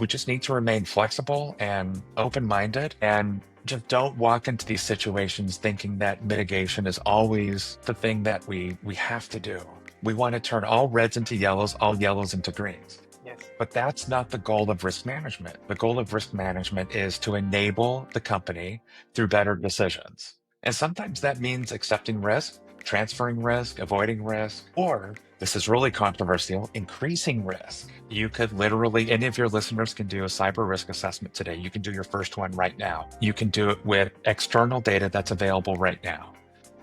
We just need to remain flexible and open-minded and just don't walk into these situations thinking that mitigation is always the thing that we have to do. We want to turn all reds into yellows, all yellows into greens. Yes. But that's not the goal of risk management. The goal of risk management is to enable the company through better decisions. And sometimes that means accepting risk, transferring risk, avoiding risk, or this is really controversial, increasing risk. You could literally, any of your listeners can do a cyber risk assessment today. You can do your first one right now. You can do it with external data that's available right now.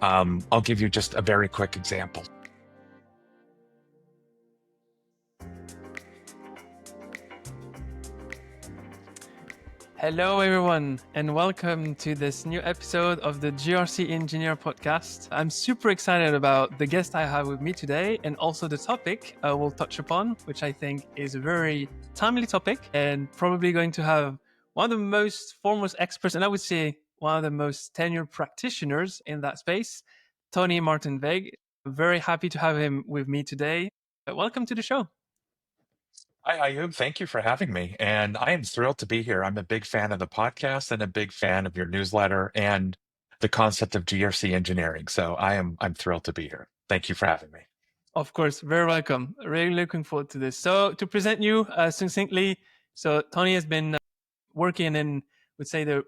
I'll give you just a very quick example. Hello, everyone, and welcome to this new episode of the GRC Engineer podcast. I'm super excited about the guest I have with me today and also the topic we'll touch upon, which I think is a very timely topic and probably going to have one of the most foremost experts, and I would say one of the most tenured practitioners in that space, Tony Martin-Vegue. I'm very happy to have him with me today. Welcome to the show. Hi, Ayoub. Thank you for having me. And I am thrilled to be here. I'm a big fan of the podcast and a big fan of your newsletter and the concept of GRC engineering. So I'm thrilled to be here. Thank you for having me. Of course, very welcome. Really looking forward to this. So to present you succinctly, so Tony has been working in, would say, the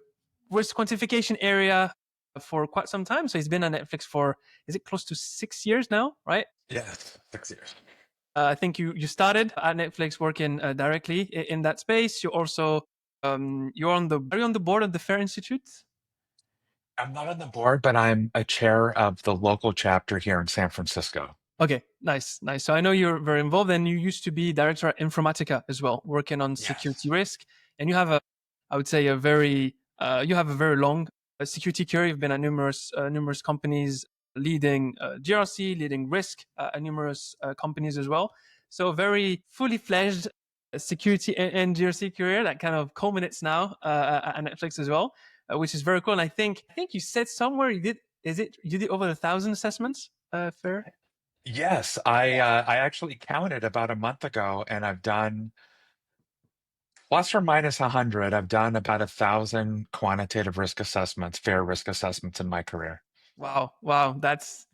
risk quantification area for quite some time. So he's been on Netflix for, is it close to 6 years now, right? Yes, 6 years. I think you started at Netflix working directly in that space. You also are you on the board of the Fair Institute? I'm not on the board, but I'm a chair of the local chapter here in San Francisco. Okay, nice. So I know you're very involved, and you used to be director at Informatica as well, working on security risk. And you have I would say, you have a very long security career. You've been at numerous companies, leading GRC, leading risk at numerous companies as well. So very fully fledged security and GRC career that kind of culminates now at Netflix as well, which is very cool. And I think you said somewhere you did over 1,000 assessments, fair? Yes, I actually counted about a month ago, and I've done plus or minus 100. I've done about 1,000 quantitative risk assessments, fair risk assessments in my career. Wow, that's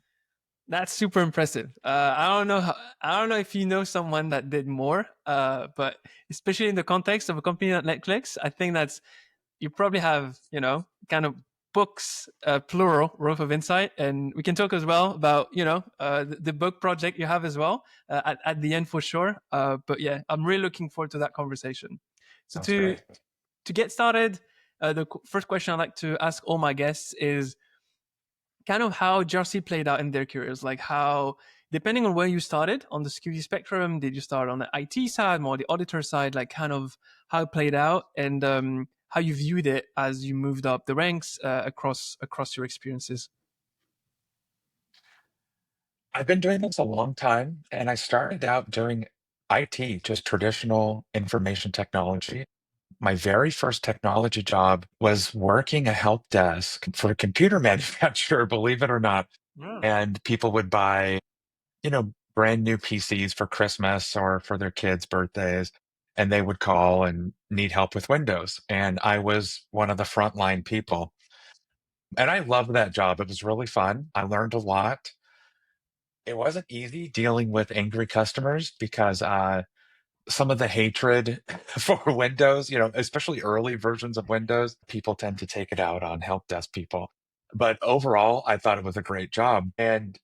super impressive. I don't know if you know someone that did more, but especially in the context of a company like Netflix, I think you probably have, kind of books, plural, worth of insight. And we can talk as well about, the book project you have as well at the end for sure. But yeah, I'm really looking forward to that conversation. So Sounds great. to get started, the first question I like to ask all my guests is kind of how GRC played out in their careers. Like how, depending on where you started on the security spectrum, did you start on the IT side, more the auditor side, like kind of how it played out and how you viewed it as you moved up the ranks across your experiences? I've been doing this a long time, and I started out doing IT, just traditional information technology. My very first technology job was working a help desk for a computer manufacturer, believe it or not. Yeah. And people would buy, brand new PCs for Christmas or for their kids' birthdays, and they would call and need help with Windows. And I was one of the frontline people. And I loved that job. It was really fun. I learned a lot. It wasn't easy dealing with angry customers because some of the hatred for Windows, especially early versions of Windows, people tend to take it out on help desk people. But overall, I thought it was a great job. And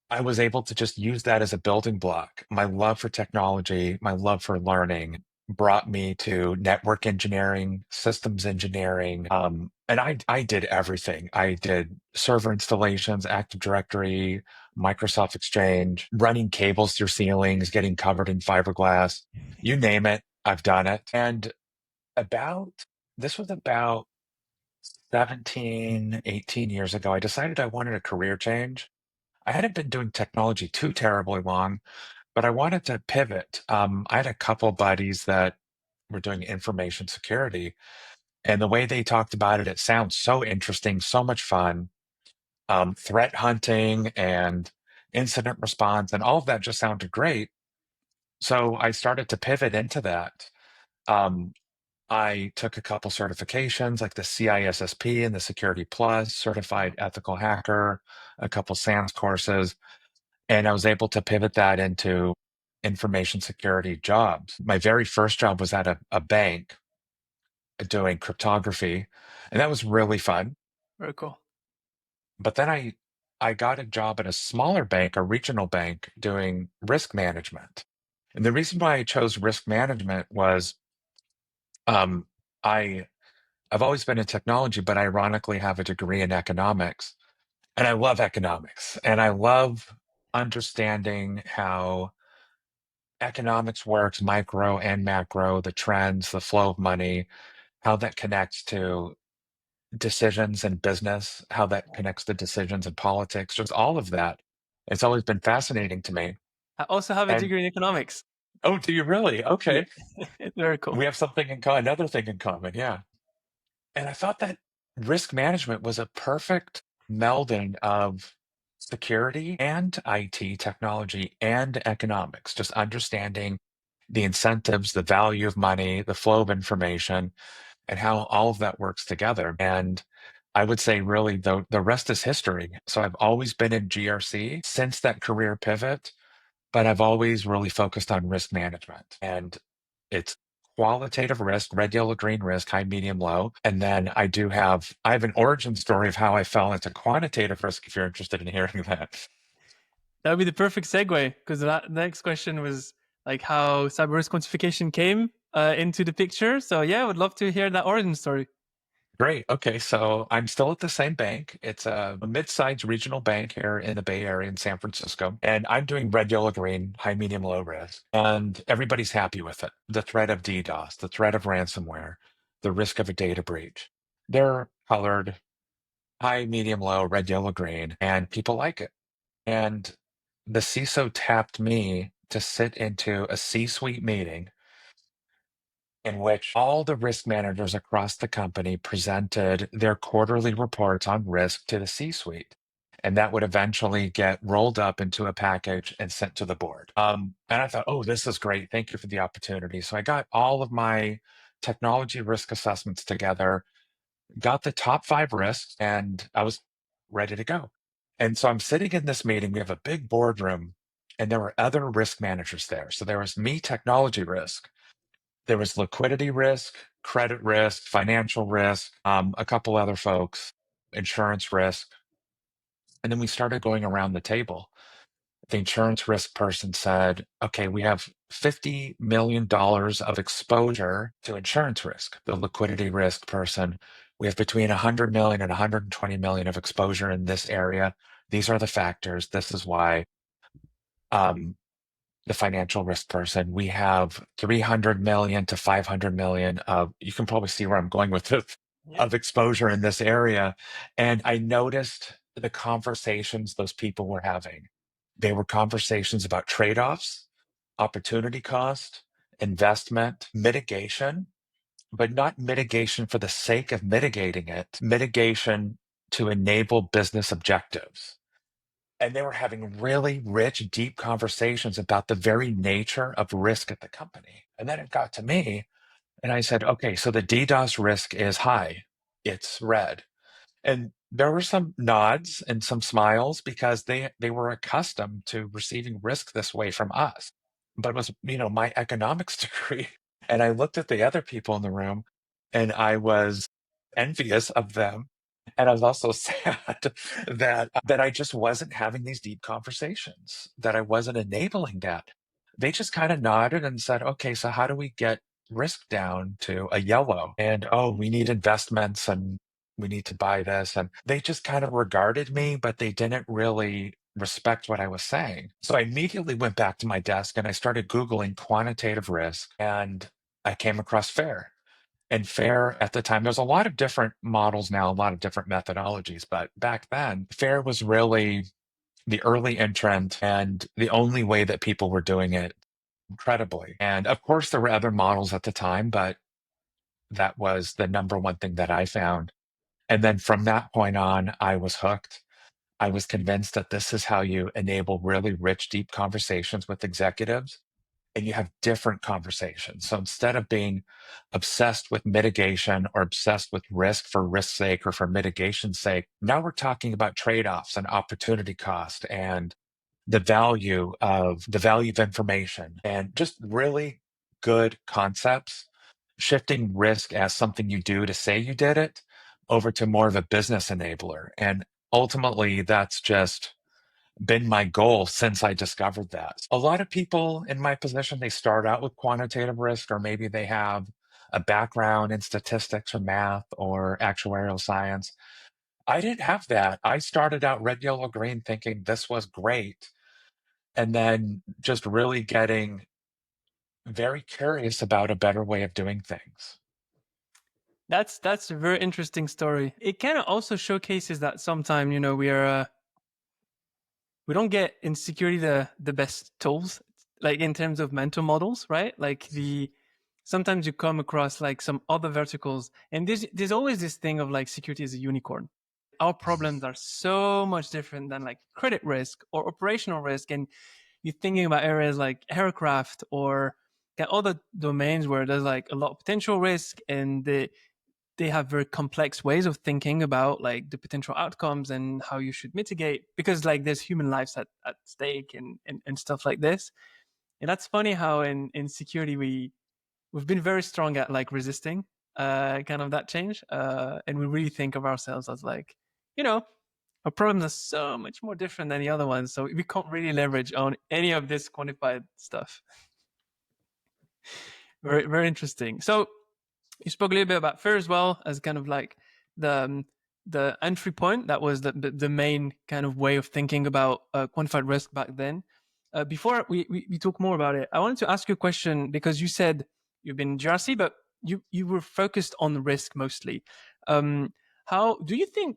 I was able to just use that as a building block. My love for technology, my love for learning brought me to network engineering, systems engineering. And I did everything. I did server installations, Active Directory, Microsoft Exchange, running cables through ceilings, getting covered in fiberglass. You name it, I've done it. And this was about 17, 18 years ago, I decided I wanted a career change. I hadn't been doing technology too terribly long, but I wanted to pivot. I had a couple buddies that were doing information security, and the way they talked about it, it sounds so interesting, so much fun. Threat hunting and incident response and all of that just sounded great. So I started to pivot into that. Um, I took a couple certifications like the CISSP and the Security Plus, Certified Ethical Hacker, a couple SANS courses, and I was able to pivot that into information security jobs. My very first job was at a bank doing cryptography, and that was really fun. Very cool. But then I got a job at a smaller bank, a regional bank, doing risk management. And the reason why I chose risk management was um, I I've always been in technology, but ironically have a degree in economics. And I love economics. And I love understanding how economics works, micro and macro, the trends, the flow of money, how that connects to decisions in business, how that connects to decisions in politics, just all of that. It's always been fascinating to me. I also have a And degree in economics. oh, do you really? Yeah, Okay. very cool. We have something in common, another thing in common. Yeah. And I thought that risk management was a perfect melding of security and IT technology and economics, just understanding the incentives, the value of money, the flow of information, and how all of that works together. And I would say really the rest is history. So I've always been in GRC since that career pivot, but I've always really focused on risk management. And it's qualitative risk, red, yellow, green risk, high, medium, low. And then I have an origin story of how I fell into quantitative risk if you're interested in hearing that. That would be the perfect segue because the next question was like how cyber risk quantification came into the picture. So yeah, I would love to hear that origin story. Great. Okay. So I'm still at the same bank. It's a mid-sized regional bank here in the Bay Area in San Francisco. And I'm doing red, yellow, green, high, medium, low risk. And everybody's happy with it. The threat of DDoS, the threat of ransomware, the risk of a data breach. They're colored high, medium, low, red, yellow, green, and people like it. And the CISO tapped me to sit into a C-suite meeting in which all the risk managers across the company presented their quarterly reports on risk to the C-suite. And that would eventually get rolled up into a package and sent to the board. And I thought, oh, this is great. Thank you for the opportunity. So I got all of my technology risk assessments together, got the top 5 risks, and I was ready to go. And so I'm sitting in this meeting. We have a big boardroom, and there were other risk managers there. So there was me, technology risk. There was liquidity risk, credit risk, financial risk, a couple other folks, insurance risk. And then we started going around the table. The insurance risk person said, okay, we have $50 million of exposure to insurance risk. The liquidity risk person, we have between 100 million and 120 million of exposure in this area. These are the factors. This is why. Um, the financial risk person, we have 300 million to 500 million of, you can probably see where I'm going with this, Yeah. of exposure in this area. And I noticed the conversations those people were having. They were conversations about trade-offs, opportunity cost, investment, mitigation, but not mitigation for the sake of mitigating it, mitigation to enable business objectives. And they were having really rich, deep conversations about the very nature of risk at the company. And then it got to me, and I said, okay, so the DDoS risk is high, it's red. And there were some nods and some smiles because they were accustomed to receiving risk this way from us. But it was, my economics degree. And I looked at the other people in the room and I was envious of them. And I was also sad that I just wasn't having these deep conversations, that I wasn't enabling that. They just kind of nodded and said, okay, so how do we get risk down to a yellow? And oh, we need investments and we need to buy this. And they just kind of regarded me, but they didn't really respect what I was saying. So I immediately went back to my desk and I started Googling quantitative risk and I came across FAIR. And FAIR at the time, there's a lot of different models now, a lot of different methodologies, but back then, FAIR was really the early entrant and the only way that people were doing it incredibly. And of course, there were other models at the time, but that was the number one thing that I found. And then from that point on, I was hooked. I was convinced that this is how you enable really rich, deep conversations with executives. and you have different conversations. So instead of being obsessed with mitigation or obsessed with risk for risk's sake or for mitigation's sake, now we're talking about trade-offs and opportunity cost and the value of information and just really good concepts, shifting risk as something you do to say you did it over to more of a business enabler. And ultimately, that's just been my goal since I discovered that. A lot of people in my position, they start out with quantitative risk, or maybe they have a background in statistics or math or actuarial science. I didn't have that. I started out red, yellow, green thinking this was great. And then just really getting very curious about a better way of doing things. That's a very interesting story. It kind of also showcases that sometimes, we don't get in security the best tools, like in terms of mental models, right? Like sometimes you come across like some other verticals, and there's always this thing of like security is a unicorn. Our problems are so much different than like credit risk or operational risk, and you're thinking about areas like aircraft or other domains where there's like a lot of potential risk, and they have very complex ways of thinking about like the potential outcomes and how you should mitigate, because like there's human lives at stake and stuff like this. And that's funny how in security we've been very strong at like resisting kind of that change, and we really think of ourselves as like, you know our problems are so much more different than the other ones, so we can't really leverage on any of this quantified stuff. Very, very interesting. So you spoke a little bit about fear as well as kind of like the entry point. That was the main kind of way of thinking about quantified risk back then. Before we talk more about it, I wanted to ask you a question, because you said you've been in GRC, but you were focused on the risk mostly. How do you think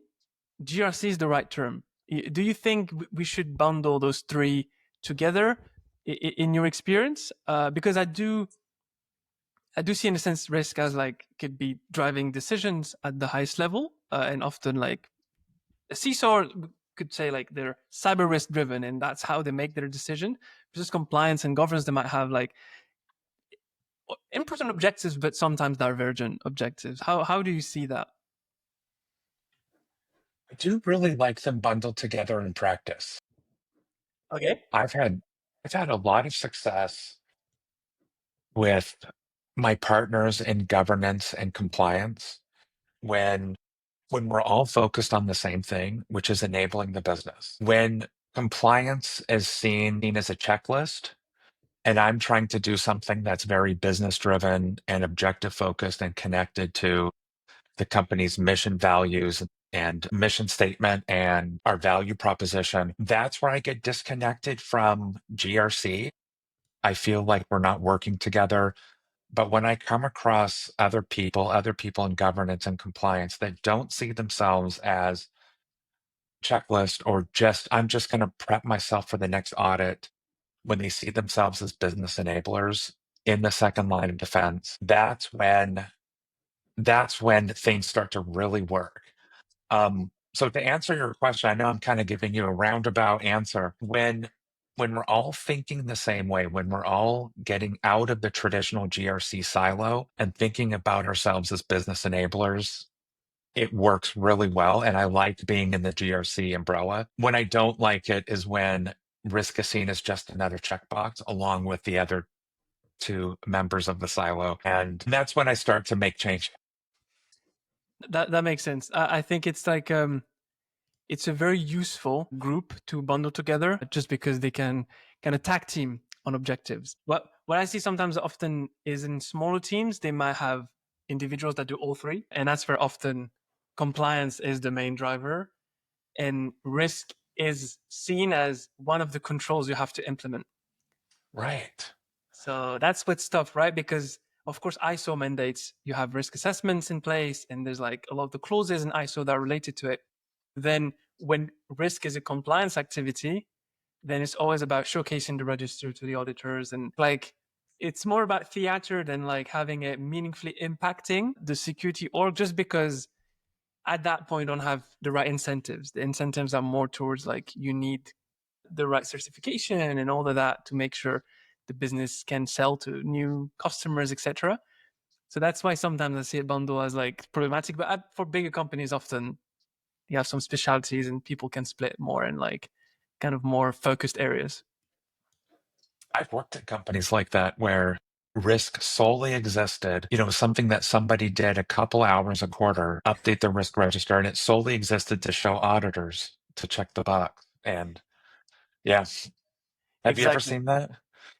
GRC is the right term? Do you think we should bundle those three together in your experience? Because I do see in a sense risk as like could be driving decisions at the highest level, and often like a CISO could say like they're cyber risk driven and that's how they make their decision. Versus compliance and governance, they might have like important objectives, but sometimes divergent objectives. How do you see that? I do really like them bundled together in practice. Okay. I've had I've had a lot of success with my partners in governance and compliance when we're all focused on the same thing, which is enabling the business. When compliance is seen as a checklist, and I'm trying to do something that's very business driven and objective focused and connected to the company's mission values and mission statement and our value proposition, that's where I get disconnected from GRC. I feel like we're not working together. But when I come across other people in governance and compliance that don't see themselves as checklist or just, I'm just going to prep myself for the next audit, when they see themselves as business enablers in the second line of defense, that's when things start to really work. So to answer your question, I know I'm kind of giving you a roundabout answer. When we're all thinking the same way, when we're all getting out of the traditional GRC silo and thinking about ourselves as business enablers, it works really well. And I like being in the GRC umbrella. When I don't like it is when risk is seen as just another checkbox along with the other two members of the silo. And that's when I start to make change. That makes sense. I think it's like it's a very useful group to bundle together, just because they can kind of tag team on objectives. What I see sometimes often is in smaller teams, they might have individuals that do all three, and that's where often compliance is the main driver, and risk is seen as one of the controls you have to implement. Right. So that's what's tough, right? Because of course ISO mandates you have risk assessments in place, and there's like a lot of the clauses in ISO that are related to it. Then when risk is a compliance activity, then it's always about showcasing the register to the auditors, and like it's more about theater than like having it meaningfully impacting the security org, just because at that point don't have the right incentives. The incentives are more towards like you need the right certification and all of that to make sure the business can sell to new customers, etc. So that's why sometimes I see it bundle as like problematic. But for bigger companies, often you have some specialties and people can split more in like kind of more focused areas. I've worked at companies like that where risk solely existed, something that somebody did a couple hours a quarter, update the risk register, and it solely existed to show auditors to check the box. And yeah, have you ever Exactly. seen that?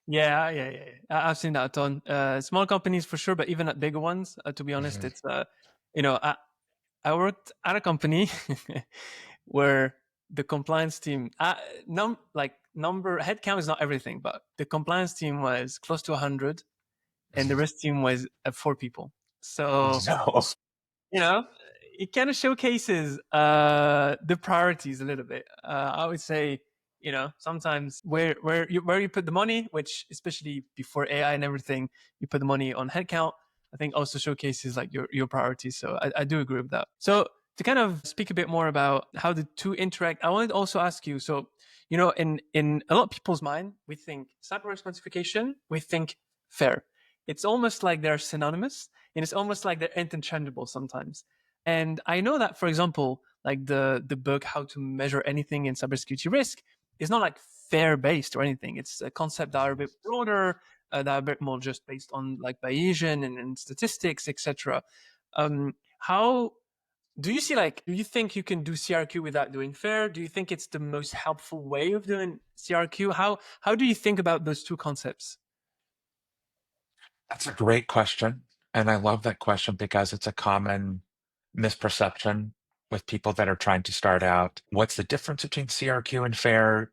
Yeah. I've seen that a ton. Small companies for sure, but even at bigger ones, to be honest, Mhm. it's you know, I worked at a company where the compliance team, number headcount is not everything, but the compliance team was close to 100, and the risk team was at 4 people. So No. you know, it kind of showcases the priorities a little bit. I would say, sometimes where you put the money, which especially before AI and everything, you put the money on headcount. I think also showcases like your priorities. So I do agree with that. So to kind of speak a bit more about how the two interact, I wanted to also ask you. So in a lot of people's mind, we think cyber risk quantification, we think fair. It's almost like they're synonymous, and it's almost like they're interchangeable sometimes. And I know that, for example, like the book How to Measure Anything in Cybersecurity Risk is not like fair based or anything. It's a concept that are a bit broader, that are a bit more just based on like Bayesian and statistics, etc. How do you see, like, do you think you can do CRQ without doing fair? Do you think it's the most helpful way of doing CRQ? How do you think about those two concepts? That's a great question. And I love that question because it's a common misperception with people that are trying to start out. What's the difference between CRQ and FAIR?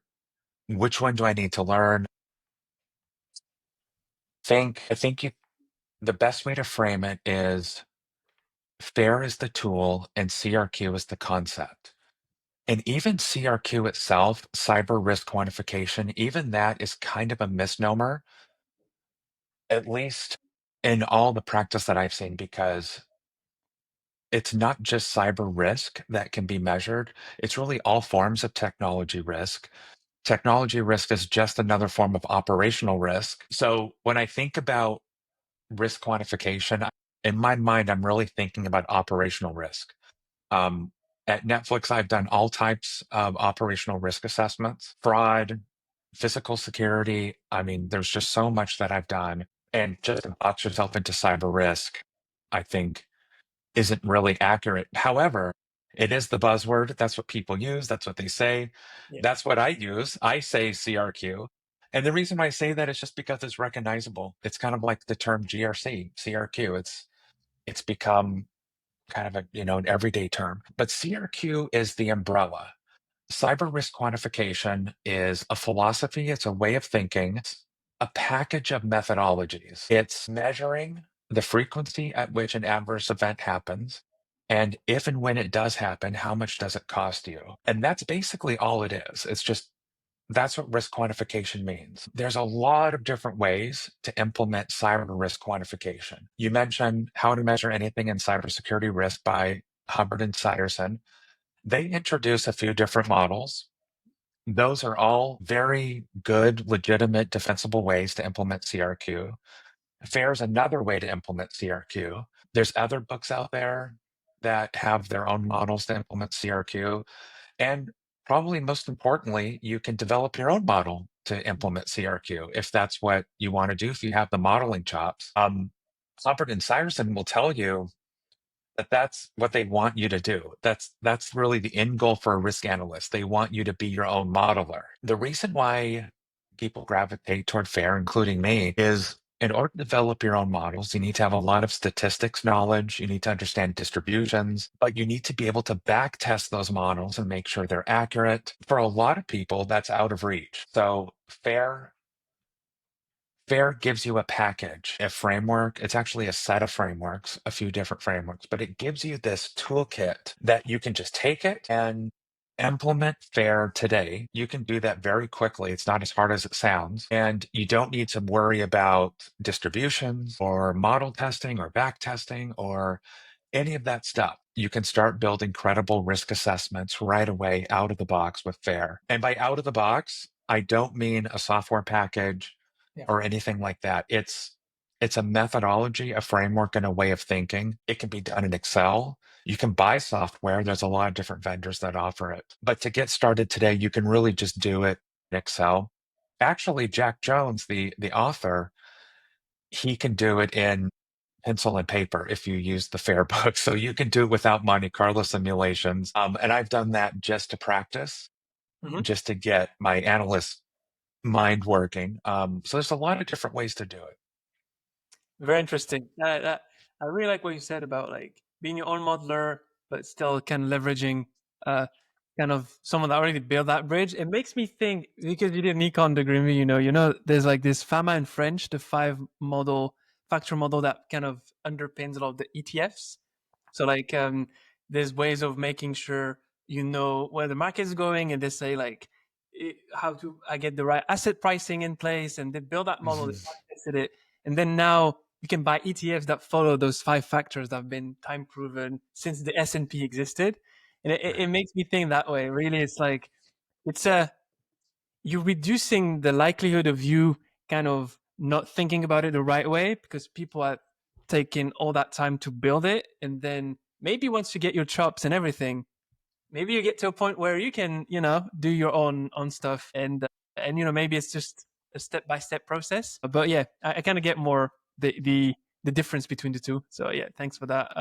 Which one do I need to learn? I think the best way to frame it is FAIR is the tool and CRQ is the concept. And even CRQ itself, cyber risk quantification, even that is kind of a misnomer, at least in all the practice that I've seen, because it's not just cyber risk that can be measured. It's really all forms of technology risk. Technology risk is just another form of operational risk. So when I think about risk quantification, in my mind, I'm really thinking about operational risk. Um, at Netflix, I've done all types of operational risk assessments, fraud, physical security. I mean, there's just so much that I've done. And just to box yourself into cyber risk, I think isn't really accurate. However, it is the buzzword. That's what people use. That's what they say. Yeah. That's what I use. I say CRQ. And the reason why I say that is just because it's recognizable. It's kind of like the term GRC, CRQ. It's become kind of an everyday term. But CRQ is the umbrella. Cyber risk quantification is a philosophy, it's a way of thinking, it's a package of methodologies. It's measuring the frequency at which an adverse event happens. And if and when it does happen, how much does it cost you? And that's basically all it is. It's just that's what risk quantification means. There's a lot of different ways to implement cyber risk quantification. You mentioned How to Measure Anything in Cybersecurity Risk by Hubbard and Seiderson. They introduce a few different models. Those are all very good, legitimate, defensible ways to implement CRQ. FAIR is another way to implement CRQ. There's other books out there that have their own models to implement CRQ. And probably most importantly, you can develop your own model to implement CRQ if that's what you want to do, if you have the modeling chops. Hubbard and Seiderson will tell you that's what they want you to do. That's really the end goal for a risk analyst. They want you to be your own modeler. The reason why people gravitate toward FAIR, including me, is in order to develop your own models, you need to have a lot of statistics knowledge. You need to understand distributions, but you need to be able to back test those models and make sure they're accurate. For a lot of people, that's out of reach. So FAIR gives you a package, a framework. It's actually a set of frameworks, a few different frameworks, but it gives you this toolkit that you can just take it and implement FAIR today. You can do that very quickly. It's not as hard as it sounds. And you don't need to worry about distributions or model testing or back testing or any of that stuff. You can start building credible risk assessments right away out of the box with FAIR. And by out of the box, I don't mean a software package. Yeah. or anything like that. It's a methodology, a framework, and a way of thinking. It can be done in Excel. You can buy software. There's a lot of different vendors that offer it. But to get started today, you can really just do it in Excel. Actually, Jack Jones, the author, he can do it in pencil and paper if you use the fair book. So you can do it without Monte Carlo simulations. And I've done that just to practice, Mhm. just to get my analyst mind working. So there's a lot of different ways to do it. Very interesting. I really like what you said about like being your own modeler, but still kind of leveraging uh, kind of someone that already built that bridge. It makes me think because you did an econ degree, there's like this FAMA in French, the factor model that kind of underpins a lot of the ETFs. So like there's ways of making sure you know where the market is going, and they say like how to I get the right asset pricing in place, and they build that model, they Mhm. tested it, and then now you can buy ETFs that follow those five factors that have been time proven since the S&P existed, and it Right. makes me think that way. Really, it's like it's a you're reducing the likelihood of you kind of not thinking about it the right way because people are taking all that time to build it, and then maybe once you get your chops and everything, maybe you get to a point where you can do your own stuff, and maybe it's just a step by step process. But yeah, I kind of get more the difference between the two. So yeah, thanks for that.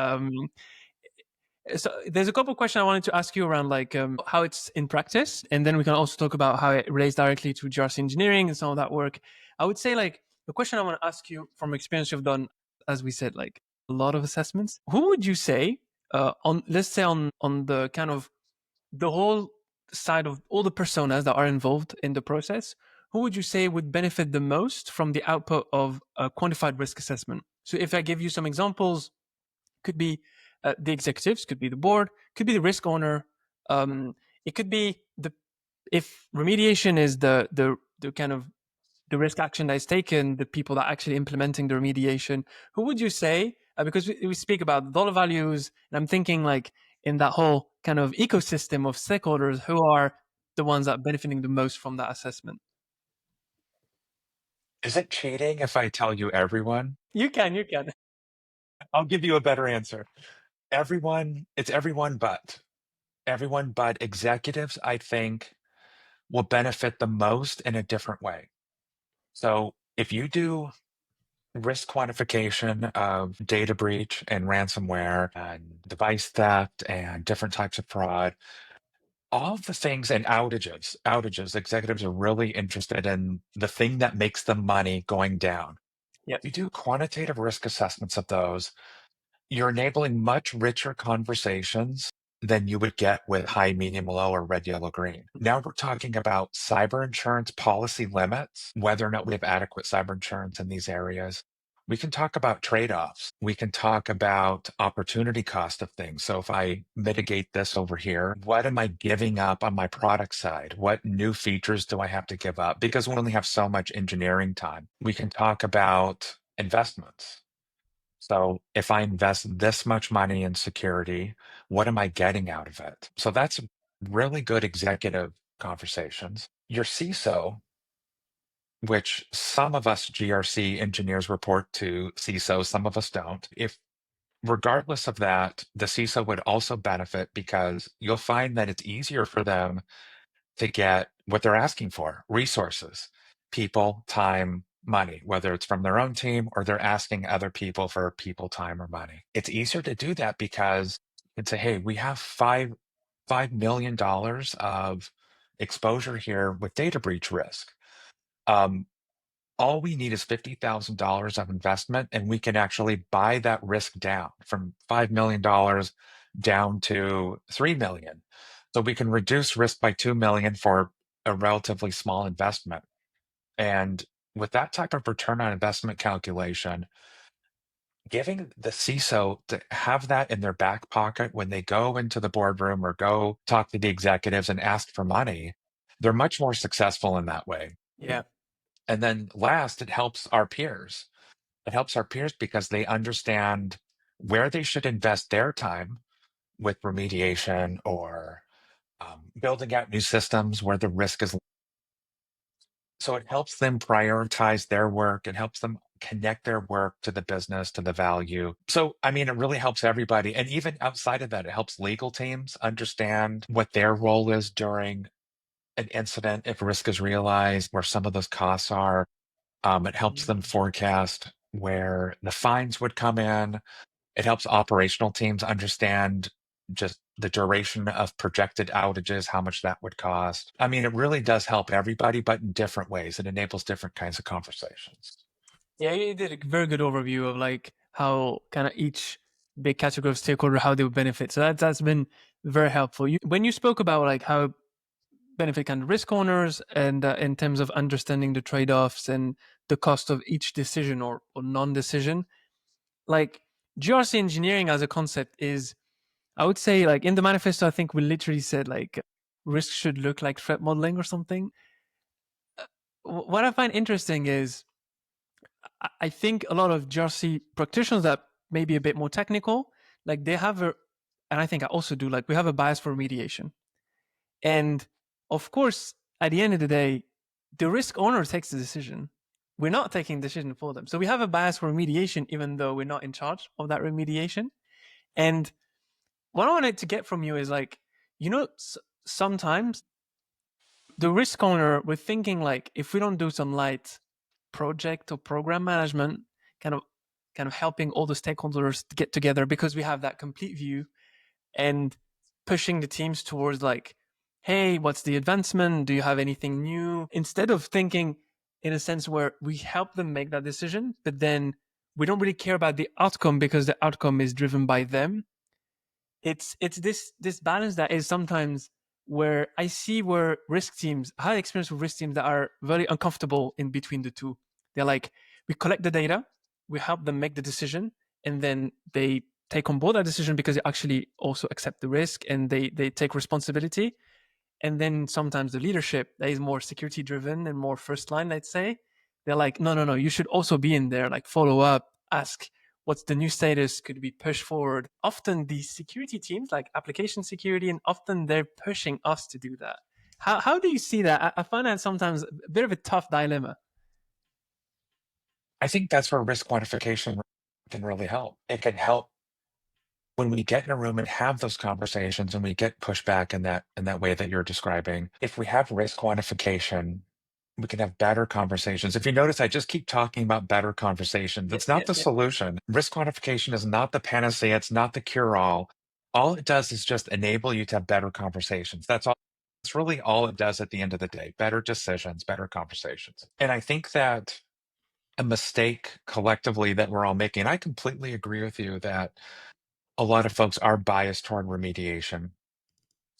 So there's a couple of questions I wanted to ask you around like how it's in practice, and then we can also talk about how it relates directly to GRC engineering and some of that work. I would say like the question I want to ask you from experience you've done, as we said, like a lot of assessments. Who would you say on let's say on the kind of the whole side of all the personas that are involved in the process, who would you say would benefit the most from the output of a quantified risk assessment? So if I give you some examples, could be the executives, could be the board, could be the risk owner. It could be the if remediation is the kind of the risk action that is taken, the people that are actually implementing the remediation. Who would you say? Because we speak about dollar values, and I'm thinking like in that whole kind of ecosystem of stakeholders, who are the ones that are benefiting the most from that assessment? Is it cheating if I tell you everyone? You can. I'll give you a better answer. It's everyone but executives, I think, will benefit the most in a different way. So if you do risk quantification of data breach and ransomware and device theft and different types of fraud, all of the things and outages, executives are really interested in the thing that makes the money going down. Yep. You do quantitative risk assessments of those, you're enabling much richer conversations than you would get with high, medium, low, or red, yellow, green. Now we're talking about cyber insurance policy limits, whether or not we have adequate cyber insurance in these areas. We can talk about trade offs. We can talk about opportunity cost of things. So if I mitigate this over here, what am I giving up on my product side? What new features do I have to give up? Because we only have so much engineering time. We can talk about investments. So if I invest this much money in security, what am I getting out of it? So that's really good executive conversations. Your CISO, which some of us GRC engineers report to CISO, some of us don't. If regardless of that, the CISO would also benefit because you'll find that it's easier for them to get what they're asking for: resources, people, time, money, whether it's from their own team or they're asking other people for people, time, or money. It's easier to do that because you can say, hey, we have $5 million of exposure here with data breach risk. Um, all we need is $50,000 of investment, and we can actually buy that risk down from $5 million down to $3 million. So we can reduce risk by $2 million for a relatively small investment. And with that type of return on investment calculation, giving the CISO to have that in their back pocket when they go into the boardroom or go talk to the executives and ask for money, they're much more successful in that way. Yeah. And then last, it helps our peers. It helps our peers because they understand where they should invest their time with remediation or building out new systems where the risk is So it helps them prioritize their work. It helps them connect their work to the business, to the value. So, I mean, it really helps everybody. And even outside of that, it helps legal teams understand what their role is during an incident if risk is realized, where some of those costs are. It helps them Mm. forecast where the fines would come in. It helps operational teams understand just the duration of projected outages, how much that would cost. I mean, it really does help everybody, but in different ways. It enables different kinds of conversations. Yeah, you did a very good overview of like how kind of each big category of stakeholder how they would benefit. So that's been very helpful. When you spoke about like how benefit kind of risk owners and in terms of understanding the trade-offs and the cost of each decision or non-decision, like GRC engineering as a concept is, I would say, like in the manifesto, I think we literally said like risk should look like threat modeling or something. What I find interesting is I think a lot of GRC practitioners that may be a bit more technical, like they have a, and I think I also do, like we have a bias for remediation. And of course, at the end of the day, the risk owner takes the decision. We're not taking the decision for them. So we have a bias for remediation, even though we're not in charge of that remediation. And what I wanted to get from you is like, sometimes the risk owner, we're thinking like, if we don't do some light project or program management, kind of kind of helping all the stakeholders to get together because we have that complete view and pushing the teams towards like, hey, what's the advancement? Do you have anything new? Instead of thinking in a sense where we help them make that decision, but then we don't really care about the outcome because the outcome is driven by them. It's this balance that is sometimes where I see where risk teams, I had experience with risk teams that are very uncomfortable in between the two. They're like, we collect the data, we help them make the decision, and then they take on board that decision because they actually also accept the risk and they take responsibility. And then sometimes the leadership that is more security driven and more first line, let's say, they're like, no, no, no, you should also be in there, like follow up, ask what's the new status, could we push forward. Often these security teams, like application security, and often they're pushing us to do that. How do you see that? I find that sometimes a bit of a tough dilemma. I think that's where risk quantification can really help. It can help when we get in a room and have those conversations and we get pushback in that way that you're describing. If we have risk quantification, we can have better conversations. If you notice, I just keep talking about better conversations. Yeah, It's not yeah, the yeah. solution. Risk quantification is not the panacea. It's not the cure all. All it does is just enable you to have better conversations. That's all. It's really all it does at the end of the day. Better decisions, better conversations. And I think that a mistake collectively that we're all making, I completely agree with you that a lot of folks are biased toward remediation.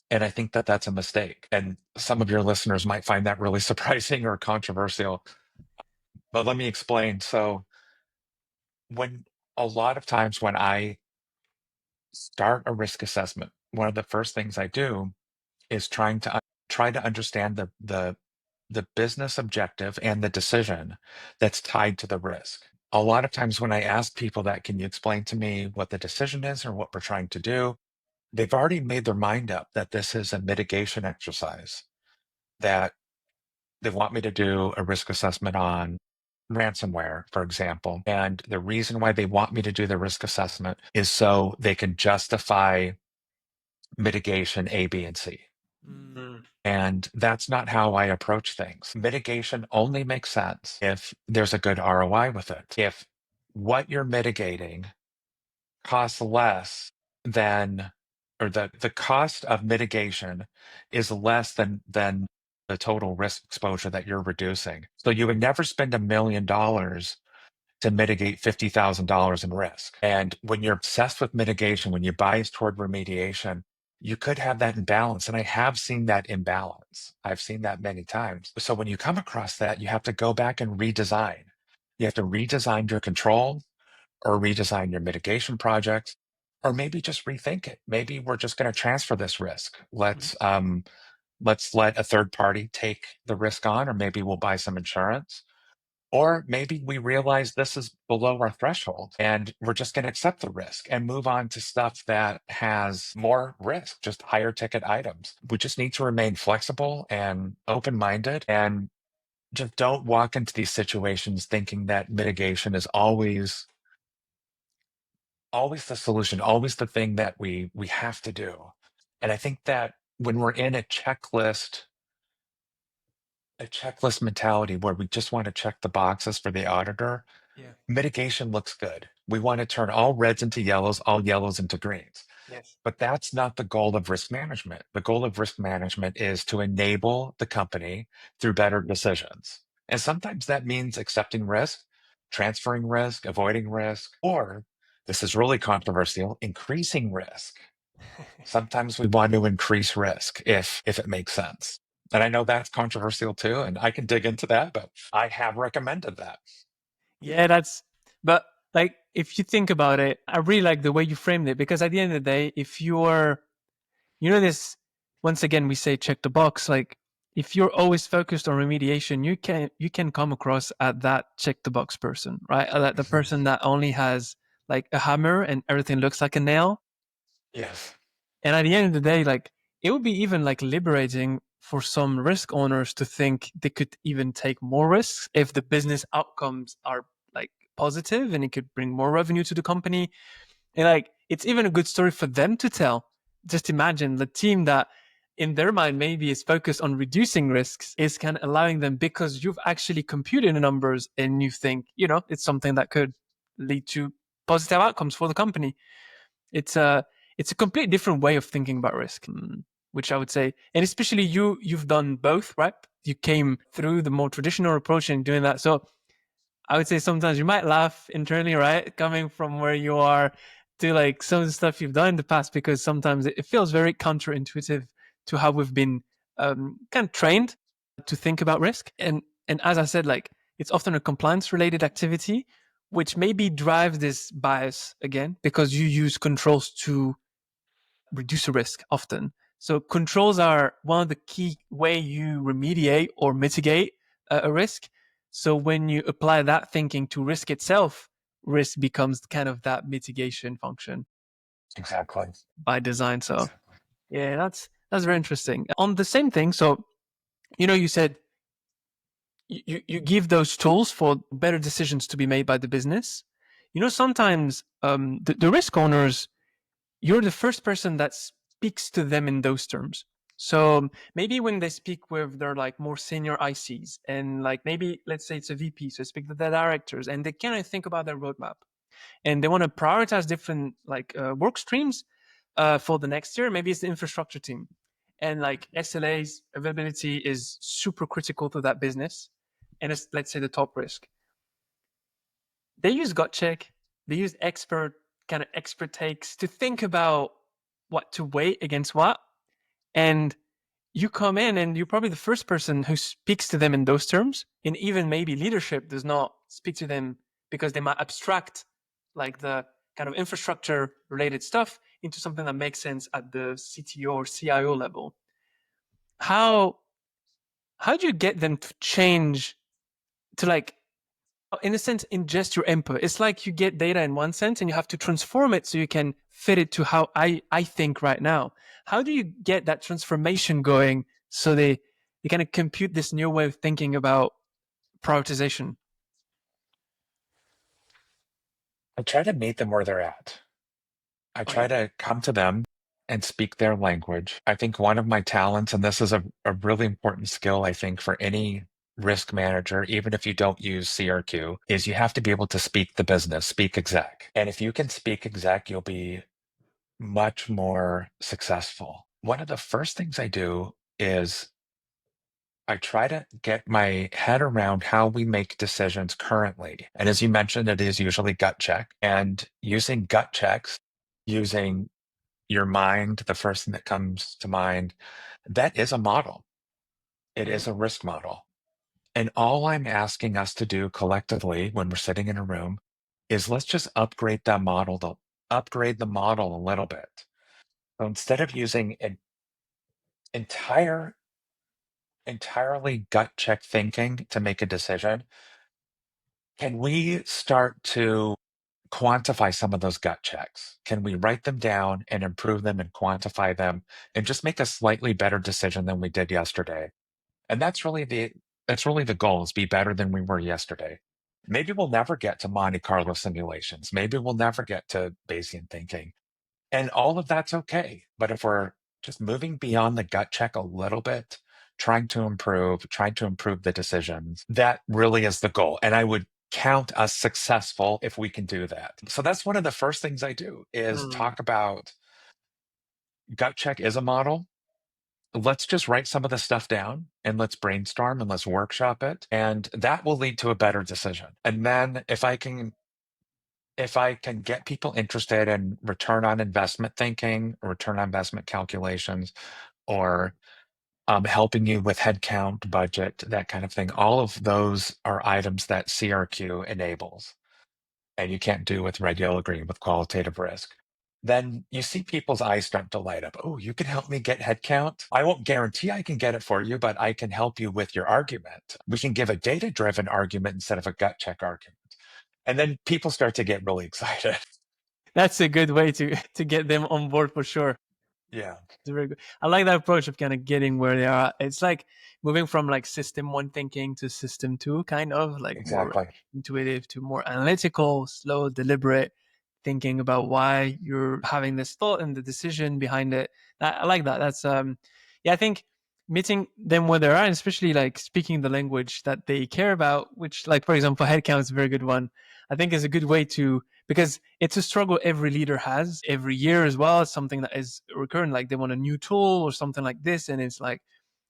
And I think that that's a mistake. And some of your listeners might find that really surprising or controversial. But let me explain. So, when a lot of times when I start a risk assessment, one of the first things I do is try to understand the business objective and the decision that's tied to the risk. A lot of times when I ask people that, can you explain to me what the decision is or what we're trying to do? They've already made their mind up that this is a mitigation exercise, that they want me to do a risk assessment on ransomware, for example. And the reason why they want me to do the risk assessment is so they can justify mitigation A, B, and C. Mm. And that's not how I approach things. Mitigation only makes sense if there's a good ROI with it. If what you're mitigating costs less than, or the cost of mitigation is less than the total risk exposure that you're reducing. So you would never spend $1 million to mitigate $50,000 in risk. And when you're obsessed with mitigation, when you bias toward remediation, you could have that imbalance. And I have seen that imbalance. I've seen that many times. So when you come across that, you have to go back and redesign. You have to redesign your control or redesign your mitigation project, or maybe just rethink it. Maybe we're just going to transfer this risk. Let's let a third party take the risk on, or maybe we'll buy some insurance. Or maybe we realize this is below our threshold and we're just going to accept the risk and move on to stuff that has more risk, just higher ticket items. We just need to remain flexible and open minded and just don't walk into these situations thinking that mitigation is always the solution, always the thing that we have to do. And I think that when we're in a checklist mentality where we just want to check the boxes for the auditor, Yeah. mitigation looks good. We want to turn all reds into yellows, all yellows into greens. Yes. But that's not the goal of risk management. The goal of risk management is to enable the company through better decisions. And sometimes that means accepting risk, transferring risk, avoiding risk, or this is really controversial, increasing risk. Sometimes we want to increase risk if it makes sense. And I know that's controversial too, and I can dig into that, but I have recommended that. Yeah, but like, if you think about it, I really like the way you framed it, because at the end of the day, if you're, this, once again, we say check the box, like, if you're always focused on remediation, you can come across at that check the box person, right? That the Mhm. person that only has like a hammer and everything looks like a nail. Yes, And at the end of the day, like, it would be even like liberating for some risk owners to think they could even take more risks if the business outcomes are like positive, and it could bring more revenue to the company. And like, it's even a good story for them to tell. Just imagine the team that in their mind maybe is focused on reducing risks is kind of allowing them, because you've actually computed the numbers and you think, it's something that could lead to positive outcomes for the company. It's a completely different way of thinking about risk, which I would say, and especially you've done both, right? You came through the more traditional approach and doing that. So I would say sometimes you might laugh internally, right? Coming from where you are to like some of the stuff you've done in the past, because sometimes it feels very counterintuitive to how we've been kind of trained to think about risk. And as I said, like, it's often a compliance related activity, which maybe drives this bias again, because you use controls to reduce the risk often. So controls are one of the key way you remediate or mitigate a risk. So when you apply that thinking to risk itself, risk becomes kind of that mitigation function exactly. by design. So Exactly. yeah, that's very interesting. On the same thing, so you said you give those tools for better decisions to be made by the business. Sometimes the risk owners, you're the first person that speaks to them in those terms. So maybe when they speak with their like more senior ICs, and like, maybe let's say it's a VP, so speak to the directors, and they kind of think about their roadmap, and they want to prioritize different like work streams for the next year. Maybe it's the infrastructure team, and like SLA's availability is super critical to that business, and it's, let's say, the top risk. They use gut check, they use expert takes to think about what to weigh against what. And you come in and you're probably the first person who speaks to them in those terms. And even maybe leadership does not speak to them, because they might abstract like the kind of infrastructure related stuff into something that makes sense at the CTO or CIO level. How how do you get them to change, to like, in a sense, ingest your input? It's like you get data in one sense and you have to transform it so you can fit it to how I think right now. How do you get that transformation going so they kind of compute this new way of thinking about prioritization? I try to meet them where they're at. I Oh try yeah. to come to them and speak their language. I think one of my talents, and this is a really important skill, I think, for any risk manager, even if you don't use CRQ, is you have to be able to speak the business, speak exec. And if you can speak exec, you'll be much more successful. One of the first things I do is I try to get my head around how we make decisions currently. And as you mentioned, it is usually gut check. And using gut checks, using your mind, the first thing that comes to mind, that is a model. It Mm-hmm. is a risk model. And all I'm asking us to do collectively when we're sitting in a room is let's just upgrade the model a little bit. So instead of using an entire entirely gut check thinking to make a decision, can we start to quantify some of those gut checks? Can we write them down and improve them and quantify them and just make a slightly better decision than we did yesterday? And that's really That's really the goal, is be better than we were yesterday. Maybe we'll never get to Monte Carlo simulations. Maybe we'll never get to Bayesian thinking. And all of that's okay. But if we're just moving beyond the gut check a little bit, trying to improve the decisions, that really is the goal. And I would count us successful if we can do that. So that's one of the first things I do, is Mm. talk about gut check is a model. Let's just write some of the stuff down and let's brainstorm and let's workshop it. And that will lead to a better decision. And then if I can get people interested in return on investment thinking, or return on investment calculations, or helping you with headcount, budget, that kind of thing, all of those are items that CRQ enables, and you can't do with regular with qualitative risk. Then you see people's eyes start to light up. Oh, you can help me get headcount. I won't guarantee I can get it for you, but I can help you with your argument. We can give a data driven argument instead of a gut check argument. And then people start to get really excited. That's a good way to get them on board for sure. Yeah, It's very good. I like that approach of kind of getting where they are. It's like moving from like system one thinking to system two, kind of like more exactly. intuitive to more analytical, slow, deliberate thinking about why you're having this thought and the decision behind it. I like that. That's yeah, I think meeting them where they are, and especially like speaking the language that they care about, which like for example, headcount is a very good one. I think is a good way to, because it's a struggle every leader has every year as well. It's something that is recurrent. Like they want a new tool or something like this, and it's like,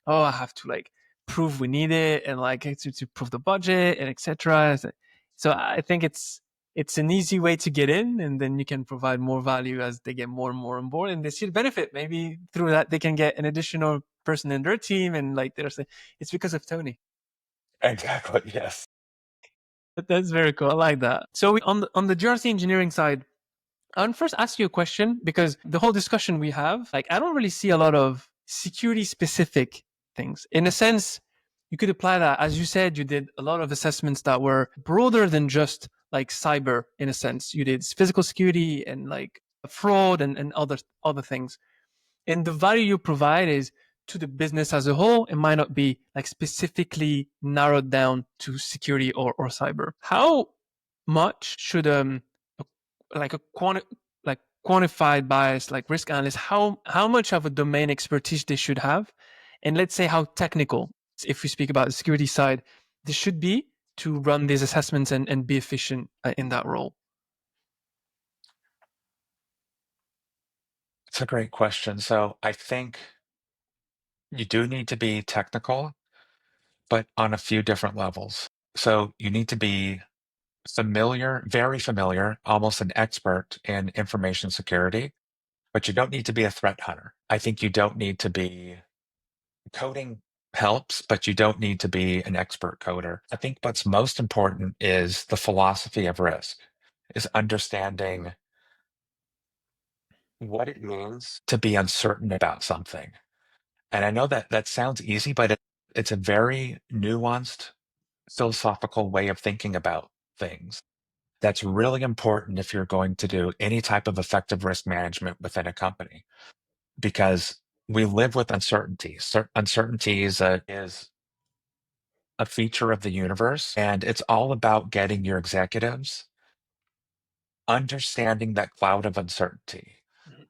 oh, I have to like prove we need it, and like to prove the budget and etc. So I think it's an easy way to get in, and then you can provide more value as they get more and more on board, and they see the benefit. Maybe through that they can get an additional person in their team, and like they're saying, it's because of Tony. Exactly. Yes. That's very cool. I like that. So on the GRC engineering side, I want to first ask you a question, because the whole discussion we have, like, I don't really see a lot of security specific things. In a sense, you could apply that. As you said, you did a lot of assessments that were broader than just like cyber, in a sense. You did physical security and like fraud and other things. And the value you provide is to the business as a whole. It might not be like specifically narrowed down to security or cyber. How much should like a like quantified bias like risk analyst, how much of a domain expertise they should have, and let's say how technical, if we speak about the security side, this should be to run these assessments and be efficient in that role? It's a great question. So I think you do need to be technical, but on a few different levels. So you need to be familiar, very familiar, almost an expert in information security, but you don't need to be a threat hunter. I think you don't need to be coding helps, but you don't need to be an expert coder. I think what's most important is the philosophy of risk, is understanding what it means to be uncertain about something. And I know that that sounds easy, but it's a very nuanced philosophical way of thinking about things. That's really important if you're going to do any type of effective risk management within a company, because we live with uncertainty. Uncertainty is a feature of the universe, and it's all about getting your executives understanding that cloud of uncertainty.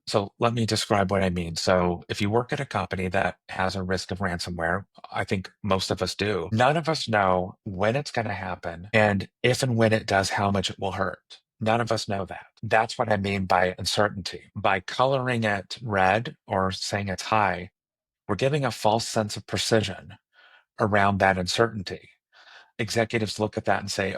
So let me describe what I mean. So if you work at a company that has a risk of ransomware, I think most of us do. None of us know when it's going to happen, and if and when it does, how much it will hurt. None of us know that. That's what I mean by uncertainty. By coloring it red or saying it's high, we're giving a false sense of precision around that uncertainty. Executives look at that and say,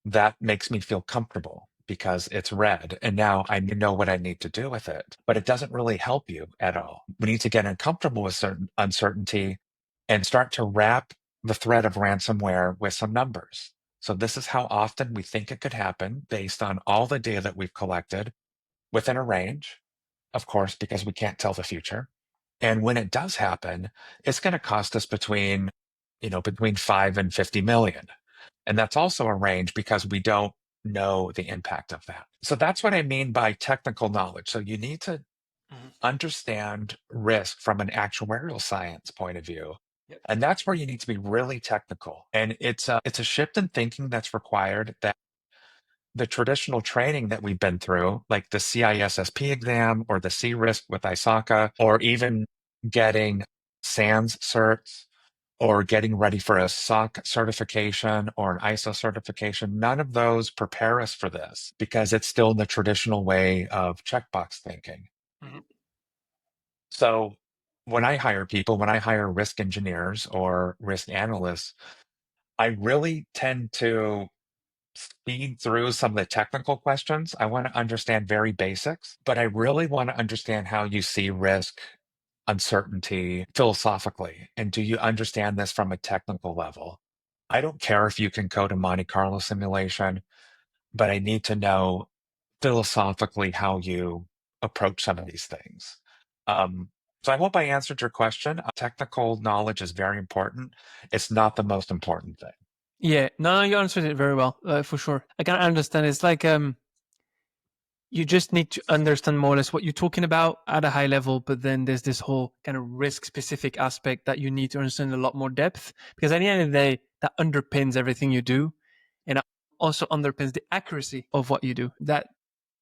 that makes me feel comfortable because it's red. And now I know what I need to do with it. But it doesn't really help you at all. We need to get uncomfortable with certain uncertainty and start to wrap the threat of ransomware with some numbers. So this is how often we think it could happen based on all the data that we've collected within a range, of course, because we can't tell the future. And when it does happen, it's going to cost us between 5 and 50 million. And that's also a range because we don't know the impact of that. So that's what I mean by technical knowledge. So you need to Mhm. understand risk from an actuarial science point of view. And that's where you need to be really technical. And it's a shift in thinking that's required that the traditional training that we've been through, like the CISSP exam or the C-RISC with ISACA, or even getting SANS certs or getting ready for a SOC certification or an ISO certification, none of those prepare us for this because it's still the traditional way of checkbox thinking. Mhm. So when I hire people, when I hire risk engineers or risk analysts, I really tend to speed through some of the technical questions. I want to understand very basics, but I really want to understand how you see risk, uncertainty philosophically. And do you understand this from a technical level? I don't care if you can code a Monte Carlo simulation, but I need to know philosophically how you approach some of these things. Um, so I hope I answered your question. Technical knowledge is very important. It's not the most important thing. Yeah, no, you answered it very well, for sure. I can understand. It's like you just need to understand more or less what you're talking about at a high level, but then there's this whole kind of risk specific aspect that you need to understand in a lot more depth, because at the end of the day, that underpins everything you do, and it also underpins the accuracy of what you do. That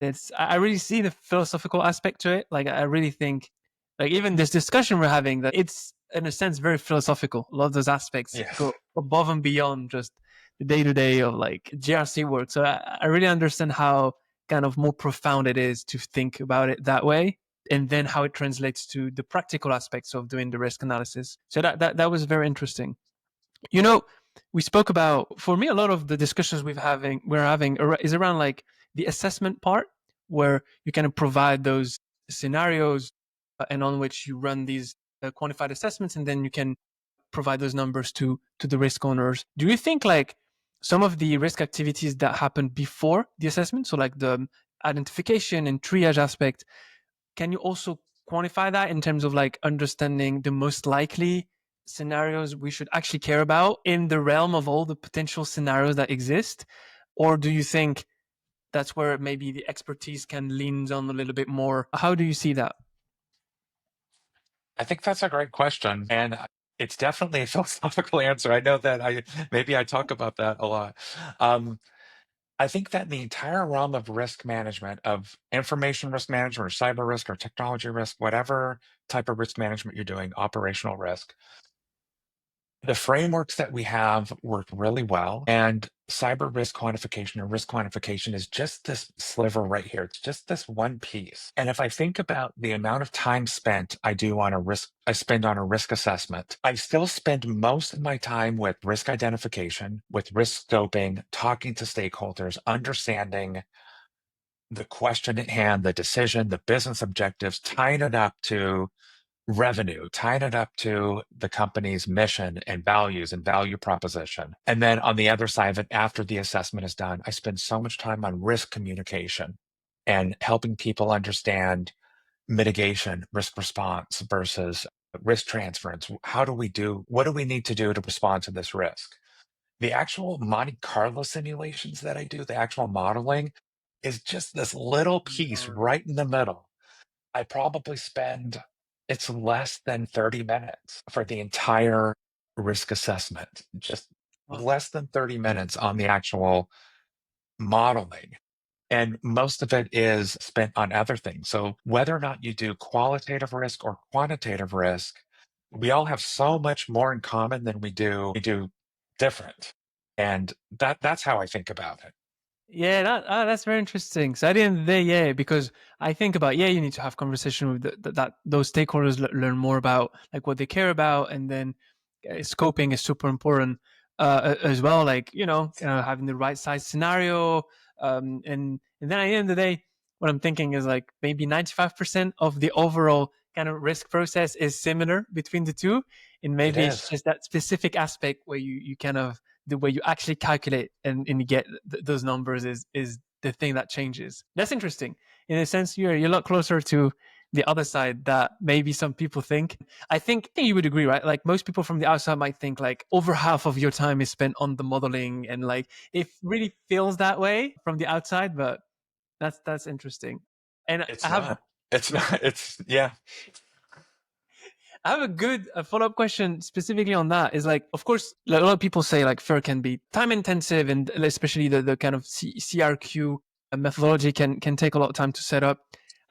it's I really see the philosophical aspect to it. Like I really think, like even this discussion we're having, that it's in a sense very philosophical. A lot of those aspects Yes. go above and beyond just the day to day of like GRC work. So I really understand how kind of more profound it is to think about it that way, and then how it translates to the practical aspects of doing the risk analysis. So that was very interesting. You know, we spoke about, for me, a lot of the discussions we're having is around like the assessment part, where you kind of provide those scenarios and on which you run these quantified assessments, and then you can provide those numbers to the risk owners. Do you think like some of the risk activities that happen before the assessment, so like the identification and triage aspect, can you also quantify that in terms of like understanding the most likely scenarios we should actually care about in the realm of all the potential scenarios that exist? Or do you think that's where maybe the expertise can lean on a little bit more? How do you see that? I think that's a great question. And it's definitely a philosophical answer. I know that maybe I talk about that a lot. Um, I think that the entire realm of risk management, of information risk management or cyber risk or technology risk, whatever type of risk management you're doing, operational risk, the frameworks that we have work really well. And cyber risk quantification or risk quantification is just this sliver right here. It's just this one piece. And if I think about the amount of time spent I spend on a risk assessment, I still spend most of my time with risk identification, with risk scoping, talking to stakeholders, understanding the question at hand, the decision, the business objectives, tying it up to revenue, tying it up to the company's mission and values and value proposition. And then on the other side of it, after the assessment is done, I spend so much time on risk communication and helping people understand mitigation, risk response versus risk transference. What do we need to do to respond to this risk? The actual Monte Carlo simulations that I do, the actual modeling, is just this little piece right in the middle. I probably spend, it's less than 30 minutes for the entire risk assessment, just less than 30 minutes on the actual modeling. And most of it is spent on other things. So whether or not you do qualitative risk or quantitative risk, we all have so much more in common than we do different. And that's how I think about it. Yeah, that's very interesting. So at the end of the day, yeah, because I think about, yeah, you need to have conversation with that those stakeholders, learn more about like what they care about, and then scoping is super important as well. Like having the right size scenario, and then at the end of the day, what I'm thinking is like maybe 95% of the overall kind of risk process is similar between the two, and It maybe it's is. just that specific aspect where you kind of the way you actually calculate and you get those numbers is the thing that changes. That's interesting. In a sense, you're a lot closer to the other side that maybe some people think. I think you would agree, right? Like most people from the outside might think like over half of your time is spent on the modeling, and like it really feels that way from the outside, but that's interesting. And I It's have not. It's not. It's, yeah. I have a follow-up question specifically on that. Is like, of course, a lot of people say like FAIR can be time intensive, and especially the kind of CRQ methodology can take a lot of time to set up.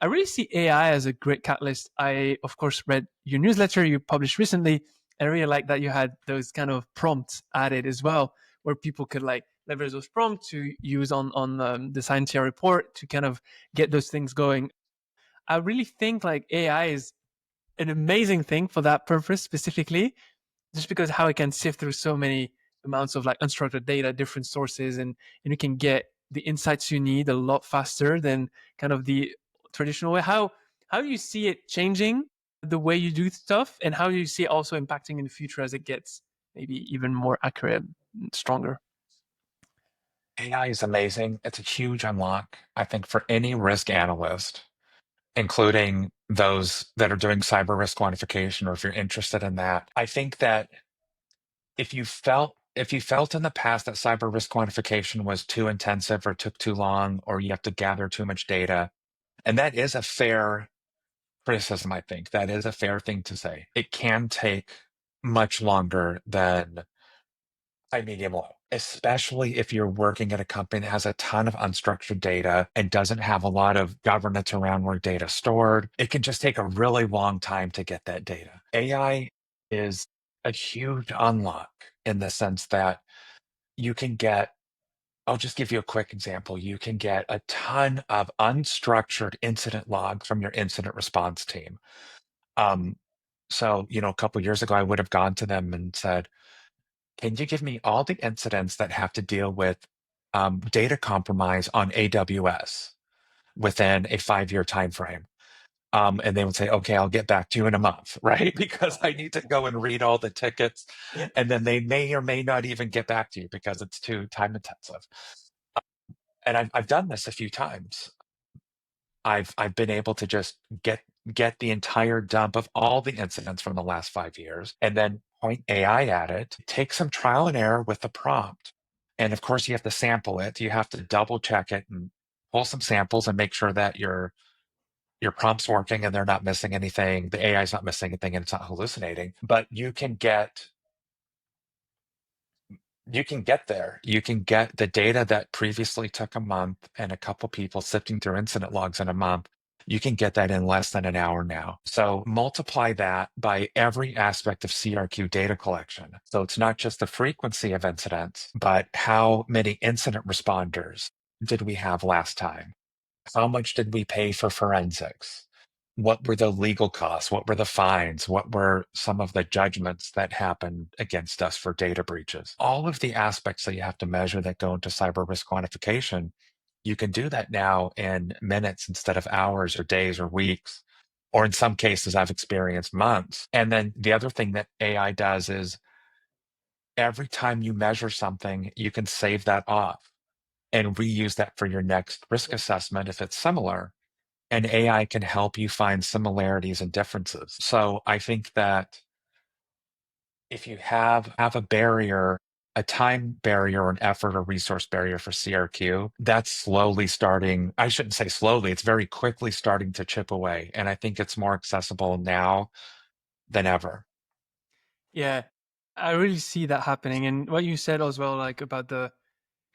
I really see AI as a great catalyst. I, of course, read your newsletter you published recently. I really like that you had those kind of prompts added as well, where people could like leverage those prompts to use on the scientific report to kind of get those things going. I really think like AI is an amazing thing for that purpose specifically, just because how it can sift through so many amounts of like unstructured data, different sources, and you can get the insights you need a lot faster than kind of the traditional way. How do you see it changing the way you do stuff, and how do you see it also impacting in the future as it gets maybe even more accurate and stronger? AI is amazing. It's a huge unlock, I think, for any risk analyst, including those that are doing cyber risk quantification, or if you're interested in that. I think that if you felt in the past that cyber risk quantification was too intensive or took too long, or you have to gather too much data, and that is a fair criticism, I think. That is a fair thing to say. It can take much longer than high, medium, low, especially if you're working at a company that has a ton of unstructured data and doesn't have a lot of governance around where data's stored. It can just take a really long time to get that data. AI is a huge unlock in the sense that you can get, I'll just give you a quick example. You can get a ton of unstructured incident logs from your incident response team. Um, a couple years ago, I would have gone to them and said, can you give me all the incidents that have to deal with data compromise on AWS within a 5-year time frame? And they would say, okay, I'll get back to you in a month, right? Because I need to go and read all the tickets. Yeah. And then they may or may not even get back to you because it's too time intensive. And I've done this a few times. I've been able to just get the entire dump of all the incidents from the last 5 years and then point AI at it, take some trial and error with the prompt. And of course, you have to sample it. You have to double check it and pull some samples and make sure that your prompt's working and they're not missing anything. The AI is not missing anything and it's not hallucinating. But you can get there. You can get the data that previously took a month and a couple people sifting through incident logs in a month. You can get that in less than an hour now. So multiply that by every aspect of CRQ data collection. So it's not just the frequency of incidents, but how many incident responders did we have last time? How much did we pay for forensics? What were the legal costs? What were the fines? What were some of the judgments that happened against us for data breaches? All of the aspects that you have to measure that go into cyber risk quantification, you can do that now in minutes instead of hours or days or weeks, or in some cases, I've experienced months. And then the other thing that AI does is every time you measure something, you can save that off and reuse that for your next risk assessment if it's similar, and AI can help you find similarities and differences. So I think that if you have a barrier, a time barrier, an effort or resource barrier for CRQ, that's slowly starting. I shouldn't say slowly, it's very quickly starting to chip away. And I think it's more accessible now than ever. Yeah, I really see that happening. And what you said as well, like about the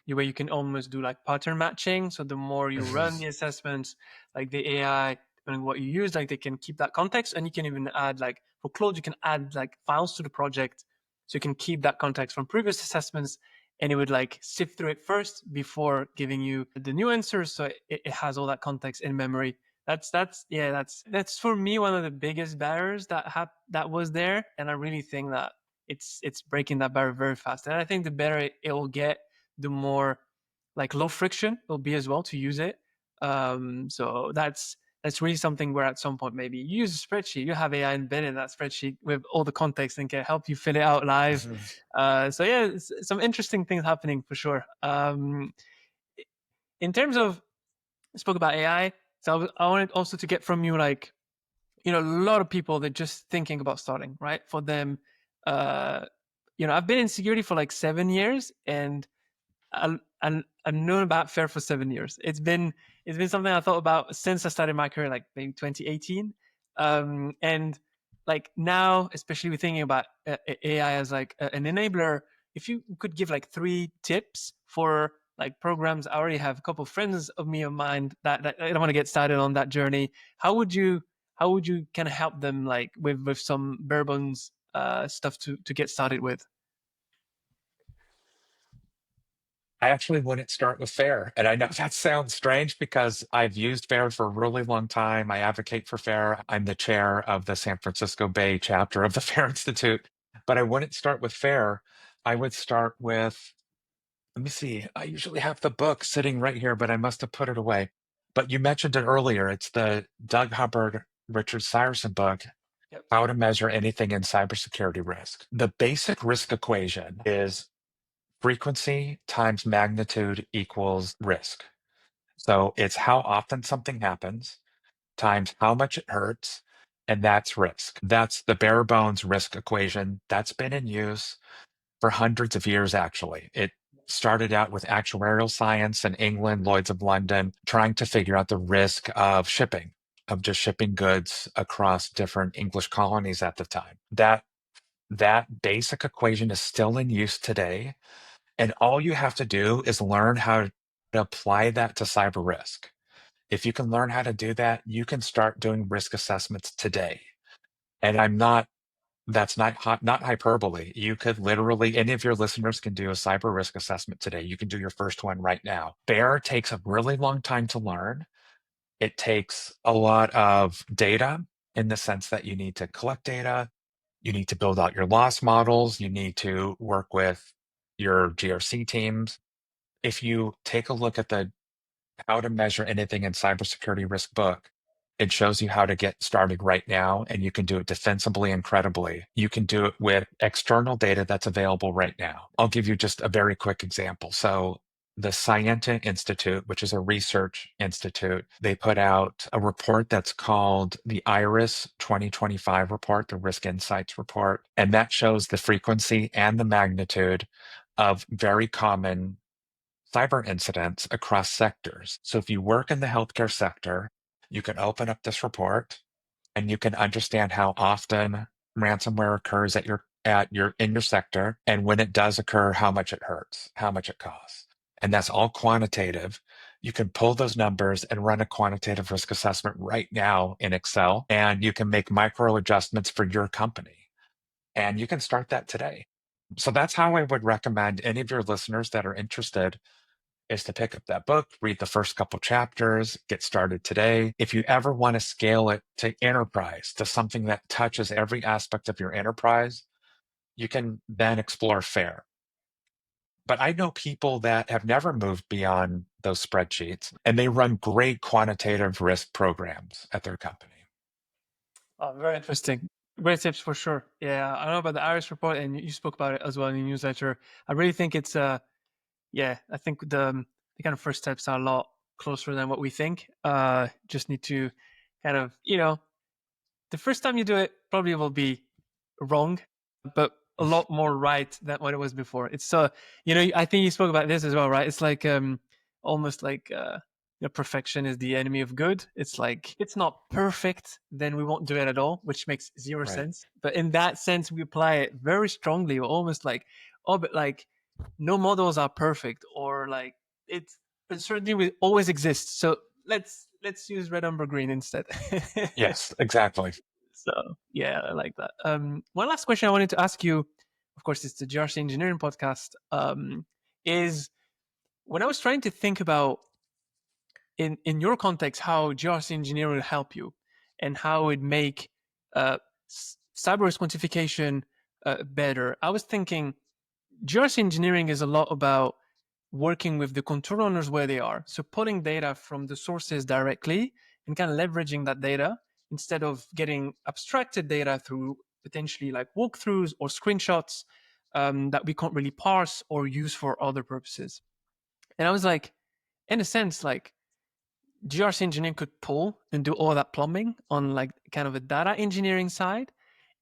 where you can almost do like pattern matching. So the more you run the assessments, like the AI, depending on what you use, like they can keep that context, and you can even add like for Claude, you can add like files to the project, so you can keep that context from previous assessments, and it would like sift through it first before giving you the new answers. So it has all that context in memory. That's for me one of the biggest barriers that was there, and I really think that it's breaking that barrier very fast. And I think the better it will get, the more like low friction it'll be as well to use it. So that's really something where at some point maybe you use a spreadsheet, you have AI embedded in that spreadsheet with all the context and can help you fill it out live. So yeah, some interesting things happening for sure. In terms of, I spoke about AI, so I wanted also to get from you like, a lot of people they're just thinking about starting, right? For them, uh, I've been in security for like 7 years, and I've known about FAIR for 7 years. It's been something I thought about since I started my career, like maybe 2018. And like now, especially with thinking about AI as like an enabler, if you could give like 3 tips for like programs, I already have a couple of friends of mine that I want to get started on that journey. How would you kind of help them like with some bare bones stuff to get started with? I actually wouldn't start with FAIR. And I know that sounds strange because I've used FAIR for a really long time. I advocate for FAIR. I'm the chair of the San Francisco Bay chapter of the FAIR Institute. But I wouldn't start with FAIR. I would start with, let me see, I usually have the book sitting right here, but I must have put it away. But you mentioned it earlier. It's the Doug Hubbard, Richard Syrson book, Yep. How to Measure Anything in Cybersecurity Risk. The basic risk equation is frequency times magnitude equals risk. So it's how often something happens times how much it hurts, and that's risk. That's the bare bones risk equation that's been in use for hundreds of years, actually. It started out with actuarial science in England, Lloyd's of London, trying to figure out the risk of shipping, of just shipping goods across different English colonies at the time. That basic equation is still in use today. And all you have to do is learn how to apply that to cyber risk. If you can learn how to do that, you can start doing risk assessments today. And that's not hyperbole. You could literally, any of your listeners can do a cyber risk assessment today. You can do your first one right now. Bear takes a really long time to learn. It takes a lot of data in the sense that you need to collect data. You need to build out your loss models. You need to work with your GRC teams. If you take a look at the How to Measure Anything in Cybersecurity Risk book, it shows you how to get started right now, and you can do it defensibly and credibly. You can do it with external data that's available right now. I'll give you just a very quick example. So the Scienta Institute, which is a research institute, they put out a report that's called the IRIS 2025 report, the Risk Insights report, and that shows the frequency and the magnitude of very common cyber incidents across sectors. So if you work in the healthcare sector, you can open up this report and you can understand how often ransomware occurs in your sector, and when it does occur, how much it hurts, how much it costs. And that's all quantitative. You can pull those numbers and run a quantitative risk assessment right now in Excel, and you can make micro adjustments for your company. And you can start that today. So that's how I would recommend any of your listeners that are interested is to pick up that book, read the first couple chapters, get started today. If you ever want to scale it to enterprise, to something that touches every aspect of your enterprise, you can then explore FAIR. But I know people that have never moved beyond those spreadsheets, and they run great quantitative risk programs at their company. Oh, very interesting. Great tips for sure. Yeah, I know about the Iris report, and you spoke about it as well in your newsletter. I really think it's yeah, I think the kind of first steps are a lot closer than what we think. Just need to kind of, the first time you do it probably will be wrong, but a lot more right than what it was before. It's I think you spoke about this as well, right? It's like almost like perfection is the enemy of good. It's like it's not perfect, then we won't do it at all, which makes zero Right. sense. But in that sense, we apply it very strongly, almost like, oh, but like no models are perfect, or like it's uncertainty will always exist. So let's use red umber green instead. Yes, exactly. So yeah, I like that. One last question I wanted to ask you, of course, it's the GRC Engineering podcast. Is when I was trying to think about in your context how GRC engineering will help you and how it make uh, cyber risk quantification better. I was thinking GRC engineering is a lot about working with the control owners where they are. So pulling data from the sources directly and kind of leveraging that data instead of getting abstracted data through potentially like walkthroughs or screenshots that we can't really parse or use for other purposes. And I was like, in a sense, like GRC engineering could pull and do all that plumbing on like kind of a data engineering side,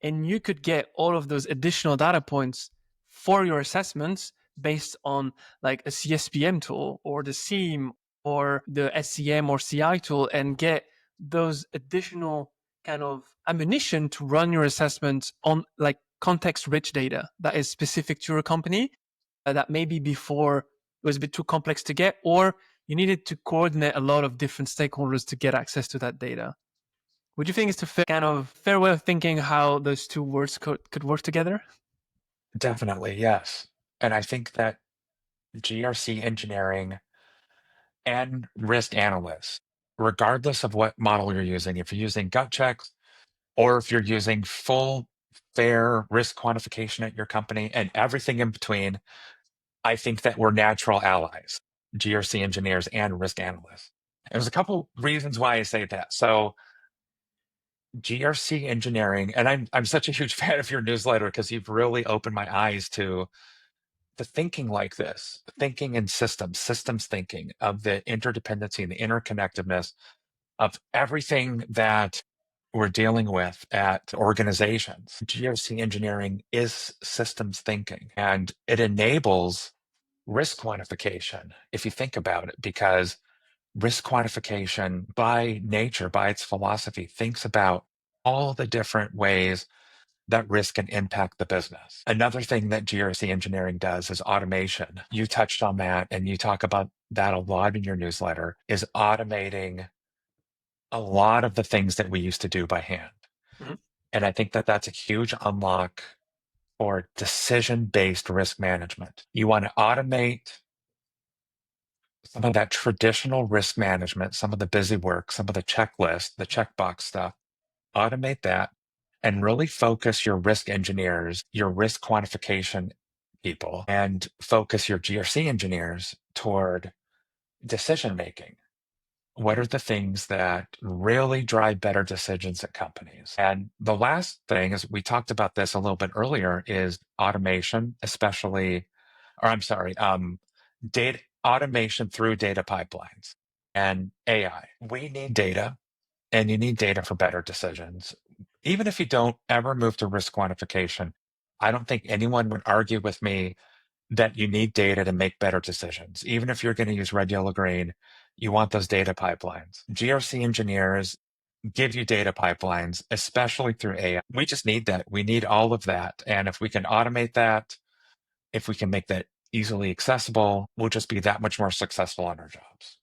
and you could get all of those additional data points for your assessments based on like a CSPM tool or the SIEM or the SCM or CI tool, and get those additional kind of ammunition to run your assessment on like context-rich data that is specific to your company, that maybe before it was a bit too complex to get, or you needed to coordinate a lot of different stakeholders to get access to that data. Would you think it's a fair way of thinking how those two words could work together? Definitely, yes. And I think that GRC engineering and risk analysts, regardless of what model you're using, if you're using gut checks or if you're using full, fair risk quantification at your company and everything in between, I think that we're natural allies, GRC engineers and risk analysts. And there's a couple reasons why I say that. So GRC engineering, and I'm such a huge fan of your newsletter because you've really opened my eyes to the thinking like this, thinking in systems thinking of the interdependency and the interconnectedness of everything that we're dealing with at organizations. GRC engineering is systems thinking, and it enables risk quantification, if you think about it, because risk quantification by nature, by its philosophy, thinks about all the different ways that risk can impact the business. Another thing that GRC engineering does is automation. You touched on that and you talk about that a lot in your newsletter, is automating a lot of the things that we used to do by hand. Mhm. And I think that that's a huge unlock for decision-based risk management. You want to automate some of that traditional risk management, some of the busy work, some of the checklist, the checkbox stuff, automate that and really focus your risk engineers, your risk quantification people, and focus your GRC engineers toward decision making. What are the things that really drive better decisions at companies? And the last thing is we talked about this a little bit earlier is automation, especially, or I'm sorry, data automation through data pipelines and AI. We need data and you need data for better decisions. Even if you don't ever move to risk quantification, I don't think anyone would argue with me that you need data to make better decisions. Even if you're going to use red, yellow, green, you want those data pipelines. GRC engineers give you data pipelines, especially through AI. We just need that. We need all of that. And if we can automate that, if we can make that easily accessible, we'll just be that much more successful on our jobs.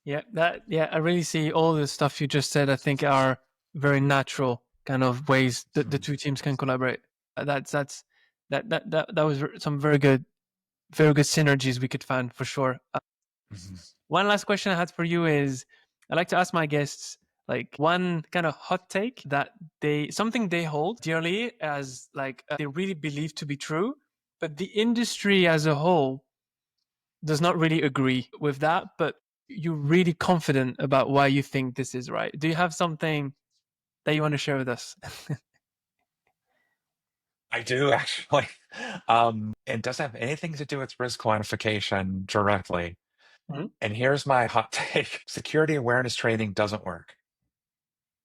Yeah, I really see all the stuff you just said. I think are very natural kind of ways that the two teams can collaborate. That was some very good synergies we could find for sure. Mhm. One last question I had for you is, I like to ask my guests like one kind of hot take that something they hold dearly as like they really believe to be true, but the industry as a whole does not really agree with that, but you're really confident about why you think this is right. Do you have something that you want to share with us? I do actually. It doesn't have anything to do with risk quantification directly. Mhm. And here's my hot take. Security awareness training doesn't work.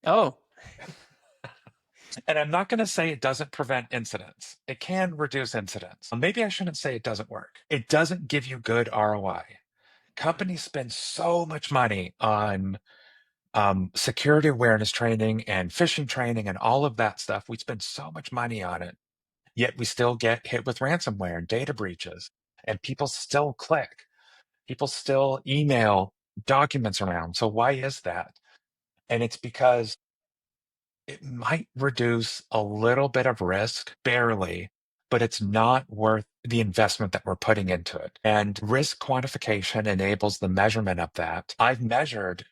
Oh, And I'm not going to say it doesn't prevent incidents. It can reduce incidents. Maybe I shouldn't say it doesn't work. It doesn't give you good ROI. Companies spend so much money on security awareness training and phishing training and all of that stuff. We spend so much money on it, yet we still get hit with ransomware and data breaches, and people still click. People still email documents around. So why is that? And it's because it might reduce a little bit of risk, barely, but it's not worth the investment that we're putting into it. And risk quantification enables the measurement of that. I've measured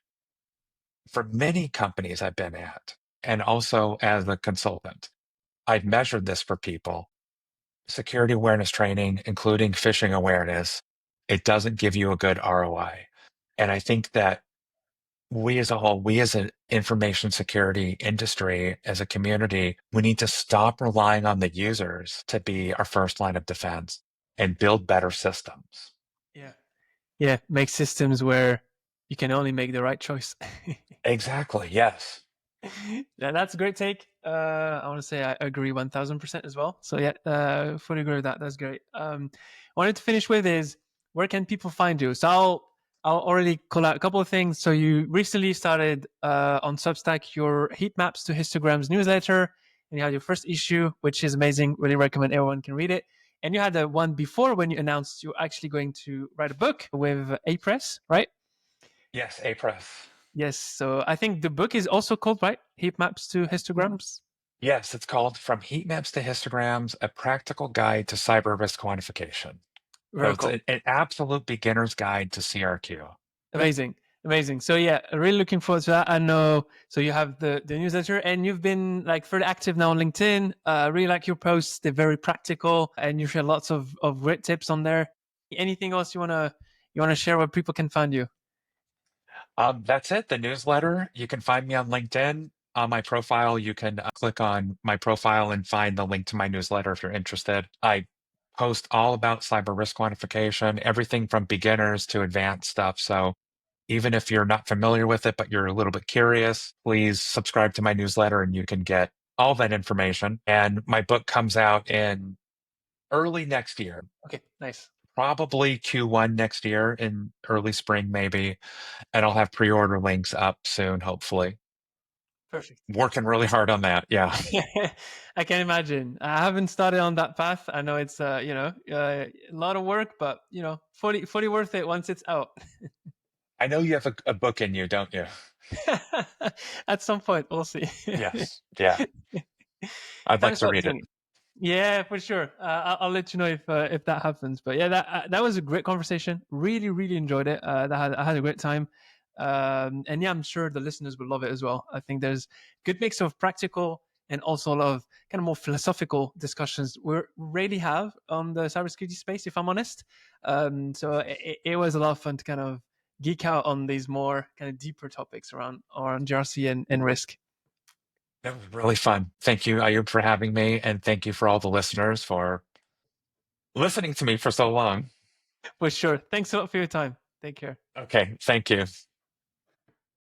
for many companies I've been at, and also as a consultant, I've measured this for people. Security awareness training, including phishing awareness, it doesn't give you a good ROI. And I think that we as a whole, we as an information security industry, as a community, we need to stop relying on the users to be our first line of defense and build better systems. yeah. Yeah, make systems where you can only make the right choice. Exactly. Yes. Yeah, that's a great take. I want to say I agree 1000% as well. So yeah, fully agree with that. That's great. Wanted to finish with is, where can people find you? So I'll already call out a couple of things. So you recently started on Substack your heat maps to histograms newsletter, and you had your first issue, which is amazing. Really recommend everyone can read it. And you had the one before when you announced you're actually going to write a book with A Press, right? Yes, A press. Yes. So I think the book is also called, right, Heat Maps to Histograms. Yes, it's called From Heat Maps to Histograms, A Practical Guide to Cyber Risk Quantification. So Very it's cool. an absolute beginner's guide to CRQ. Amazing. Amazing. So yeah, really looking forward to that. I know. So you have the newsletter, and you've been like fairly active now on LinkedIn. Really like your posts. They're very practical, and you share lots of great tips on there. Anything else you wanna share where people can find you? That's it. The newsletter. You can find me on LinkedIn. On my profile, you can click on my profile and find the link to my newsletter if you're interested. I post all about cyber risk quantification, everything from beginners to advanced stuff. So even if you're not familiar with it, but you're a little bit curious, please subscribe to my newsletter and you can get all that information. And my book comes out in early next year, Okay, nice, probably Q1 next year in early spring, maybe. And I'll have pre-order links up soon, hopefully. perfect. Working really hard on that. Yeah. I can imagine. I haven't started on that path. I know it's a lot of work, but fully worth it once it's out. I know you have a book in you, don't you? At some point, we'll see. Yes. Yeah. I'd like Thanks to for read it. listening. Yeah, for sure. I'll let you know if that happens. But yeah, that was a great conversation. Really, really enjoyed it. I had a great time. And yeah, I'm sure the listeners will love it as well. I think there's a good mix of practical and also a lot of kind of more philosophical discussions we rarely have on the cybersecurity space, if I'm honest. So it was a lot of fun to kind of geek out on these more kind of deeper topics around GRC and risk. That was really fun. Thank you, Ayoub, for having me. And thank you for all the listeners for listening to me for so long. For sure. Thanks a lot for your time. Take care. Okay. Thank you.